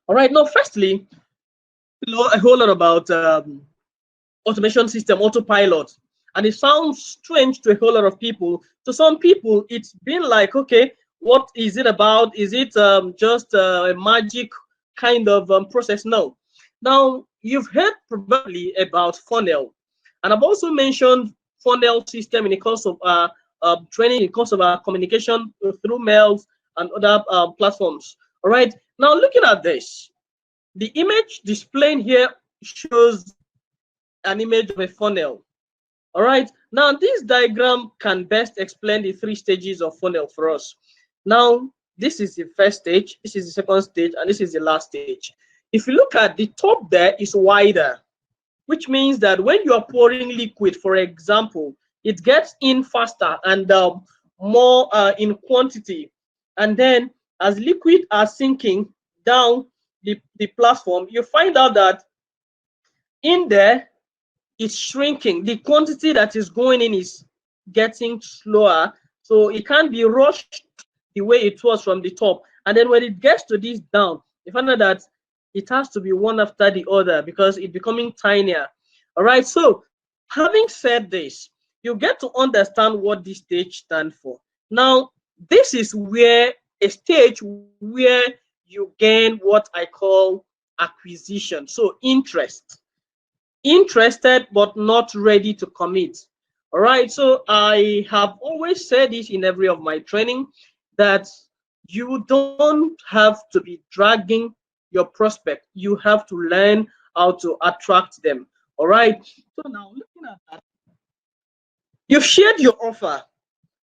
All right, now, firstly, a whole lot about automation system, autopilot. And it sounds strange to a whole lot of people. To some people, it's been like, okay, what is it about? Is it just a magic kind of process? No. Now, you've heard probably about funnel. And I've also mentioned funnel system in the course of training, in the course of our communication through mails and other platforms. All right. Now, looking at this, the image displayed here shows an image of a funnel. All right. Now, this diagram can best explain the three stages of funnel for us. Now, this is the first stage, this is the second stage, and this is the last stage. If you look at the top, there is wider, which means that when you are pouring liquid, for example, it gets in faster and more in quantity. And then as liquid are sinking down the platform, you find out that in there, it's shrinking. The quantity that is going in is getting slower, so it can't be rushed the way it was from the top. And then when it gets to this down, you find out that it has to be one after the other because it's becoming tinier. All right, so having said this, you get to understand what this stage stands for. Now, this is where a stage where you gain what I call acquisition, so interest. Interested but not ready to commit. All right, so I have always said this in every of my training, that you don't have to be dragging your prospect, you have to learn how to attract them. All right, so now looking at that, you've shared your offer,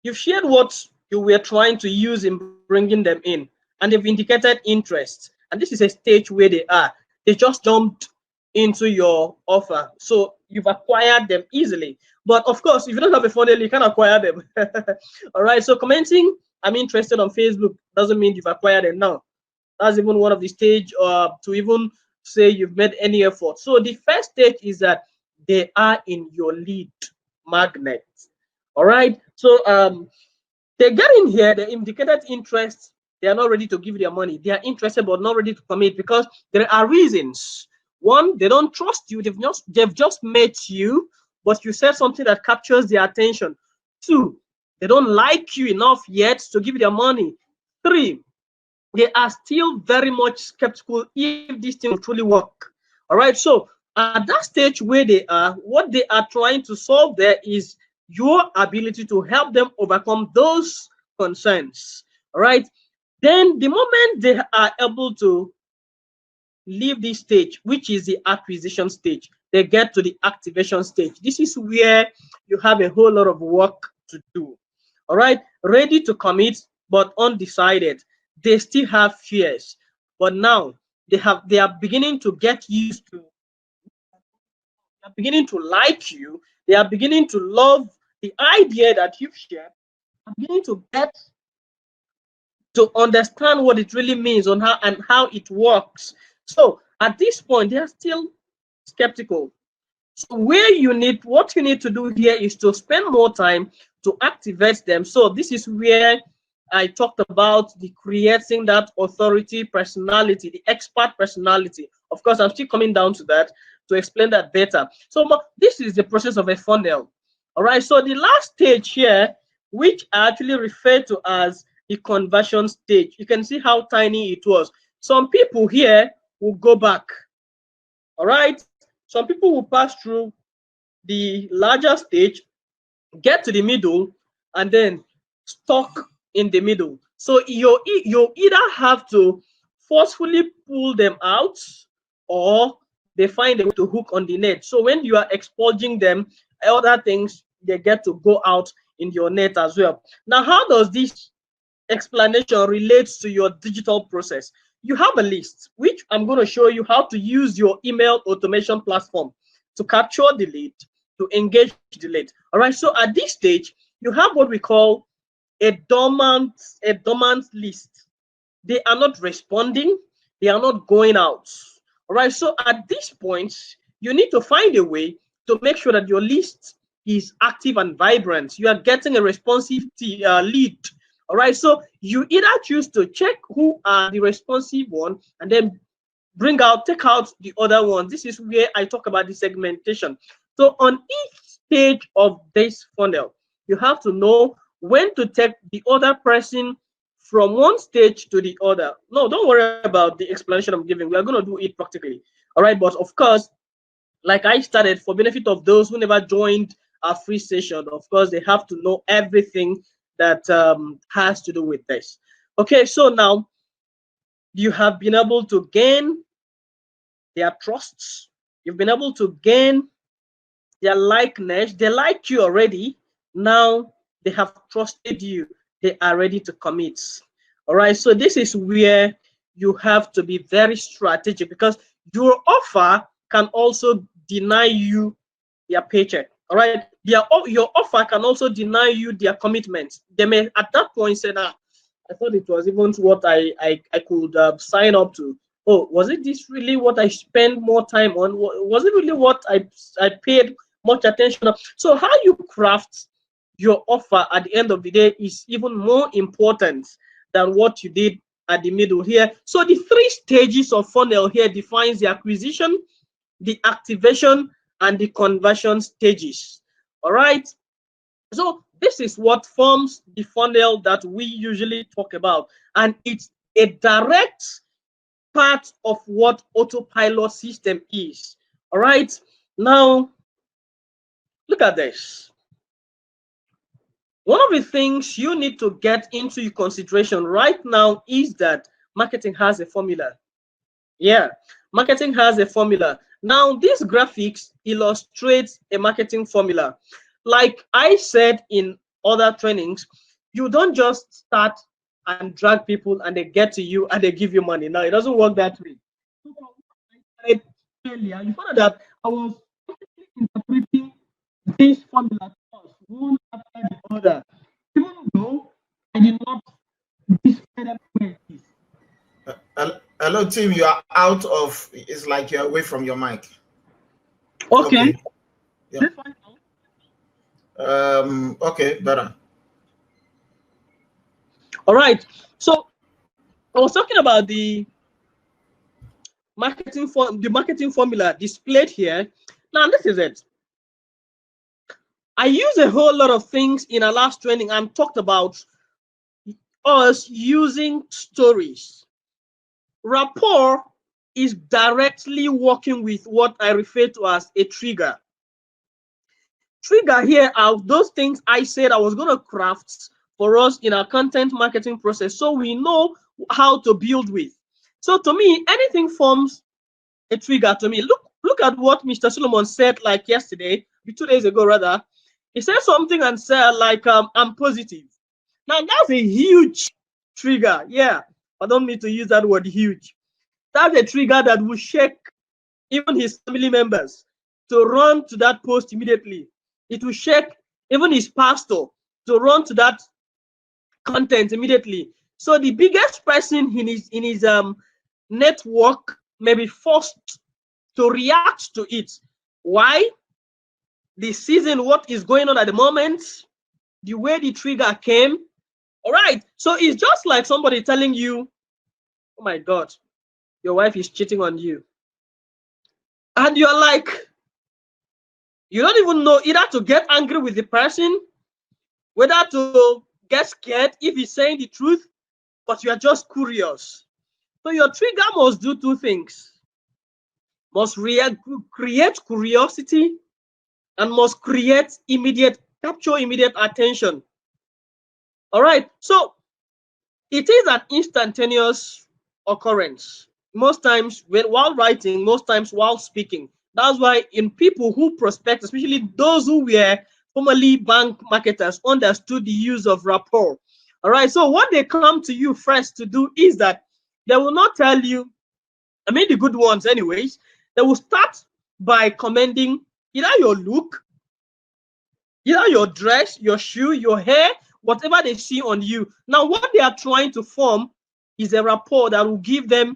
you've shared what you were trying to use in bringing them in, and they've indicated interest. And this is a stage where they just jumped into your offer, so you've acquired them easily. But of course, if you don't have a funnel, you can't acquire them. All right, so commenting I'm interested on Facebook doesn't mean you've acquired them now. That's even one of the stage to even say you've made any effort. So the first stage is that they are in your lead magnet. All right, so they get in here, they indicated interest, they are not ready to give their money. They are interested but not ready to commit because there are reasons. One, they don't trust you. They've just met you, but you said something that captures their attention. Two, they don't like you enough yet to give you their money. Three, they are still very much skeptical if this thing will truly work. All right, so at that stage where they are, what they are trying to solve there is your ability to help them overcome those concerns. All right, then the moment they are able to leave this stage, which is the acquisition stage, they get to the activation stage. This is where you have a whole lot of work to do. All right, ready to commit but undecided. They still have fears, but now they are beginning to get used to, they are beginning to like you, they are beginning to love the idea that you've shared, are beginning to get to understand what it really means on how it works. So at this point, they are still skeptical. So what you need to do here is to spend more time to activate them. So this is where I talked about the creating that authority personality, the expert personality. Of course, I'm still coming down to that to explain that better. So this is the process of a funnel. All right. So the last stage here, which I actually refer to as the conversion stage, you can see how tiny it was. Some people here will go back. All right, some people will pass through the larger stage, get to the middle, and then stuck in the middle. So you either have to forcefully pull them out, or they find a way to hook on the net. So when you are expurging them, other things, they get to go out in your net as well. Now, how does this explanation relates to your digital process? You have a list, which I'm going to show you how to use your email automation platform to capture the lead, to engage the lead. All right, so at this stage, you have what we call a dormant list. They are not responding, they are not going out. All right, so at this point, you need to find a way to make sure that your list is active and vibrant. You are getting a responsive lead. All right, so you either choose to check who are the responsive one and then take out the other one. This is where I talk about the segmentation. So on each stage of this funnel, you have to know when to take the other person from one stage to the other. No, don't worry about the explanation I'm giving. We are going to do it practically. All right. But of course, like I started, for benefit of those who never joined our free session, of course, they have to know everything that has to do with this. Okay. So now you have been able to gain their trusts. You've been able to gain their likeness. They like you already. Now they have trusted you. They are ready to commit. All right. So this is where you have to be very strategic, because your offer can also deny you their paycheck. All right. Your offer can also deny you their commitment. They may at that point say, "Ah, I thought it was even what I could sign up to. Oh, was it this really what I spend more time on? Was it really what I paid much attention on?" So how you craft your offer at the end of the day is even more important than what you did at the middle here. So the three stages of funnel here defines the acquisition, the activation, and the conversion stages. All right. So this is what forms the funnel that we usually talk about, and it's a direct part of what autopilot system is. All right. Now, look at this. One of the things you need to get into your consideration right now is that marketing has a formula. Yeah, marketing has a formula. Now, this graphics illustrates a marketing formula. Like I said in other trainings, you don't just start and drag people and they get to you and they give you money. Now, it doesn't work that way. Earlier, you found that I was interpreting this formula first, one after the other, even though I did not display them where it is. Hello, Tim. You are out of. It's like you're away from your mic. Okay. Yeah. Okay, better. All right. So I was talking about the marketing formula displayed here. Now this is it. I use a whole lot of things in our last training and talked about us using stories. Rapport is directly working with what I refer to as a trigger. Trigger here are those things I said I was going to craft for us in our content marketing process, so we know how to build with. So to me, anything forms a trigger to me. Look at what Mr. Solomon said like yesterday, 2 days ago rather. He said something and said like, I'm positive. Now that's a huge trigger. Yeah, I don't need to use that word huge. That's a trigger that will shake even his family members to run to that post immediately. It will shake even his pastor to run to that content immediately. So the biggest person in his network may be forced to react to it. Why? The season, what is going on at the moment, the way the trigger came. All right. So it's just like somebody telling you, "Oh my God, your wife is cheating on you." And you're like, you don't even know either to get angry with the person, whether to get scared if he's saying the truth, but you are just curious. So your trigger must do two things. Must create curiosity and must capture immediate attention. All right. So it is an instantaneous occurrence. Most times while writing, most times while speaking. That's why in people who prospect, especially those who were formerly bank marketers, understood the use of rapport. All right. So what they come to you first to do is that they will not tell you, I mean the good ones anyways, they will start by commending either your look, either your dress, your shoe, your hair, whatever they see on you. Now, what they are trying to form is a rapport that will give them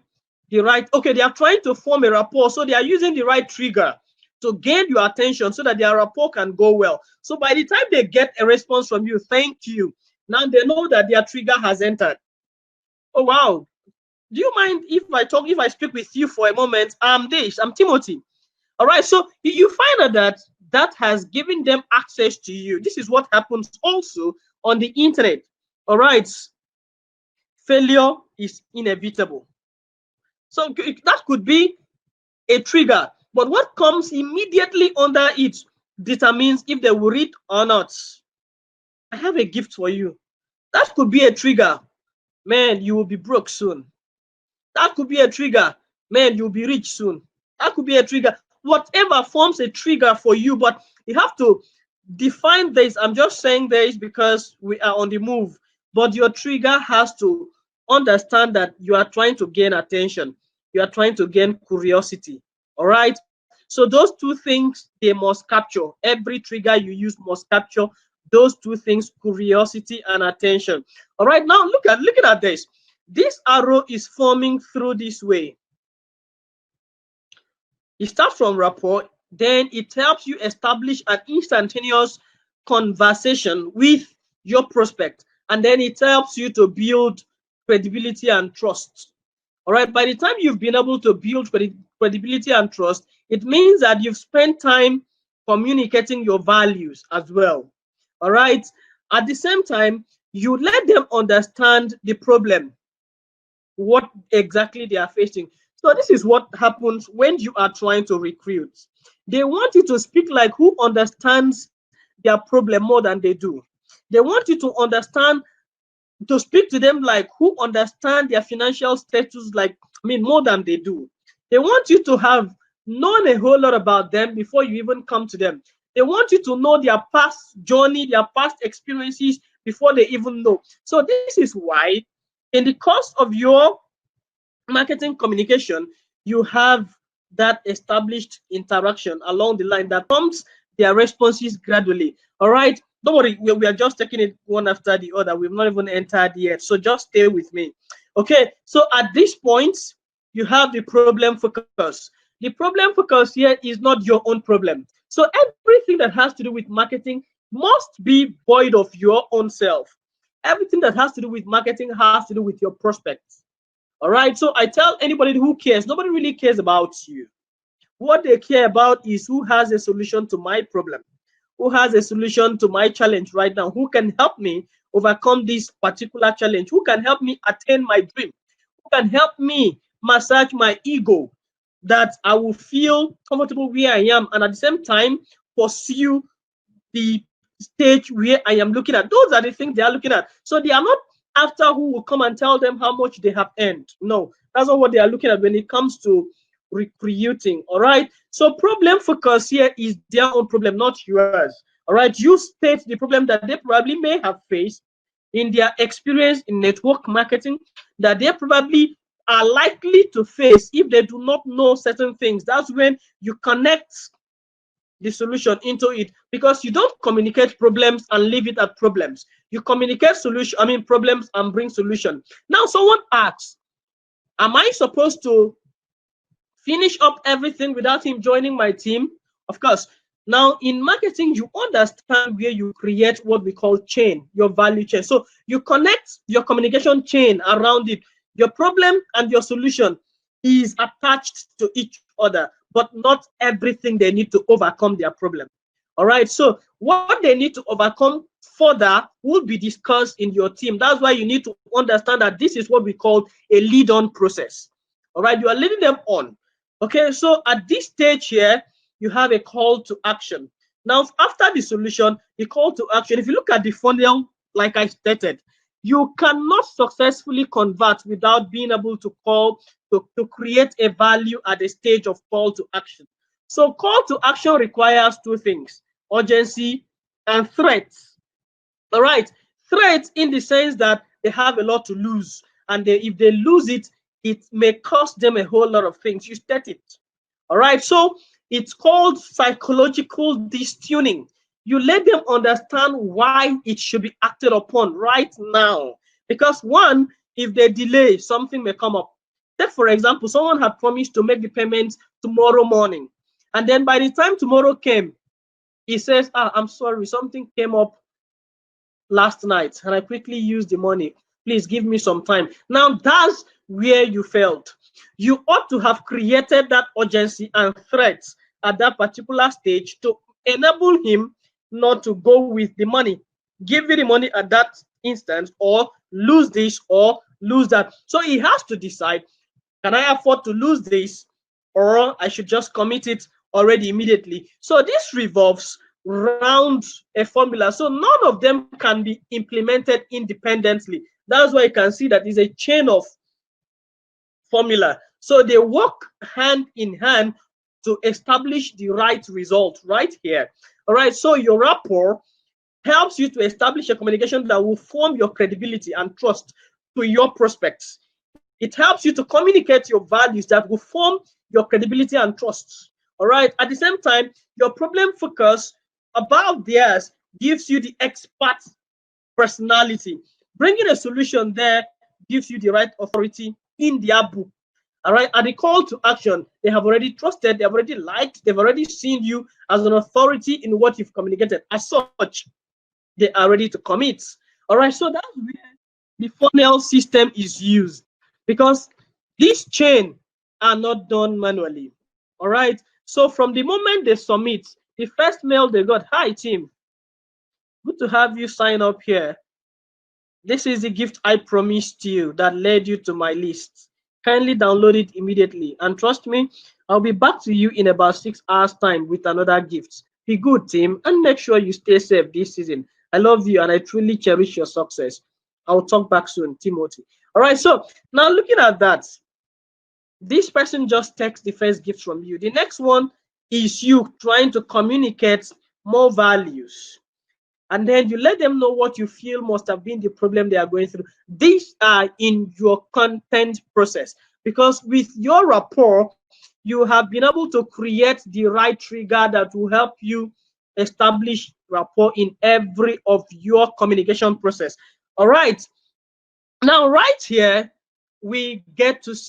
the right. Okay, they are trying to form a rapport, so they are using the right trigger to gain your attention so that their rapport can go well. So by the time they get a response from you, thank you. Now they know that their trigger has entered. Oh wow, Do you mind if I speak with you for a moment? I'm Timothy. All right. So you find out that that has given them access to you. This is what happens also on the internet. All right. Failure is inevitable. So that could be a trigger. But what comes immediately under it determines if they will read or not. I have a gift for you. That could be a trigger. Man, you will be broke soon. That could be a trigger. Man, you'll be rich soon. That could be a trigger. Whatever forms a trigger for you, but you have to define this. I'm just saying this because we are on the move. But your trigger has to understand that you are trying to gain attention. You are trying to gain curiosity. All right. So those two things, they must capture. Every trigger you use must capture those two things, curiosity and attention. All right. Now looking at this. This arrow is forming through this way. It starts from rapport, then it helps you establish an instantaneous conversation with your prospect, and then it helps you to build credibility and trust. All right, by the time you've been able to build credibility and trust, it means that you've spent time communicating your values as well. All right, at the same time, you let them understand the problem, what exactly they are facing. So this is what happens when you are trying to recruit. They want you to speak like who understands their problem more than they do. They want you to understand, to speak to them like who understand their financial status, like, I mean, more than they do. They want you to have known a whole lot about them before you even come to them. They want you to know their past journey, their past experiences before they even know. So this is why in the course of your marketing communication, you have that established interaction along the line that comes their responses gradually. All right. Don't worry, we are just taking it one after the other. We've not even entered yet. So just stay with me. Okay. So at this point, you have the problem focus. The problem focus here is not your own problem. So everything that has to do with marketing must be void of your own self. Everything that has to do with marketing has to do with your prospects. All right. So I tell anybody who cares, nobody really cares about you. What they care about is who has a solution to my problem, who has a solution to my challenge right now, who can help me overcome this particular challenge, who can help me attain my dream, who can help me massage my ego, that I will feel comfortable where I am and at the same time pursue the stage where I am looking at. Those are the things they are looking at. So they are not after who will come and tell them how much they have earned. No, that's not what they are looking at when it comes to recruiting. All right. So problem focus here is their own problem, not yours. All right. You state the problem that they probably may have faced in their experience in network marketing, that they probably are likely to face if they do not know certain things. That's when you connect the solution into it, because you don't communicate problems and leave it at problems. You communicate problems and bring solution. Now someone asks, am I supposed to finish up everything without him joining my team? Of course. Now in marketing, you understand where you create what we call chain, your value chain. So you connect your communication chain around it. Your problem and your solution is attached to each other, but not everything they need to overcome their problem. All right. So what they need to overcome further will be discussed in your team. That's why you need to understand that this is what we call a lead-on process. All right. You are leading them on. Okay. So at this stage here, you have a call to action. Now, after the solution, the call to action, if you look at the funnel, like I stated, you cannot successfully convert without being able to to create a value at the stage of call to action. So call to action requires two things: urgency and threats. All right, threats in the sense that they have a lot to lose, and if they lose it, it may cost them a whole lot of things. You state it. All right, so it's called psychological distuning. You let them understand why it should be acted upon right now. Because one, if they delay, something may come up. Take, for example, someone had promised to make the payment tomorrow morning. And then by the time tomorrow came, he says, I'm sorry, something came up last night and I quickly used the money. Please give me some time. Now, that's where you failed. You ought to have created that urgency and threat at that particular stage to enable him not to go with the money, give you the money at that instance, or lose this or lose that. So he has to decide, can I afford to lose this, or I should just commit it already immediately? So this revolves around a formula. So none of them can be implemented independently. That's why you can see that it's a chain of formula. So they work hand in hand to establish the right result right here. All right, so your rapport helps you to establish a communication that will form your credibility and trust to your prospects. It helps you to communicate your values that will form your credibility and trust. All right. At the same time, your problem focus about theirs gives you the expert personality. Bringing a solution there gives you the right authority in their book. All right. At the call to action, they have already trusted, they have already liked, they've already seen you as an authority in what you've communicated. As such, they are ready to commit. All right. So that's where the funnel system is used, because this chain are not done manually. All right. So from the moment they submit, the first mail they got, hi team, good to have you sign up here. This is the gift I promised you that led you to my list. Kindly download it immediately. And trust me, I'll be back to you in about 6 hours time with another gift. Be good, team, and make sure you stay safe this season. I love you and I truly cherish your success. I'll talk back soon, Timothy. All right, so now looking at that, this person just takes the first gift from you. The next one is you trying to communicate more values. And then you let them know what you feel must have been the problem they are going through. These are in your content process, because with your rapport, you have been able to create the right trigger that will help you establish rapport in every of your communication process. All right. Now, right here, we get to see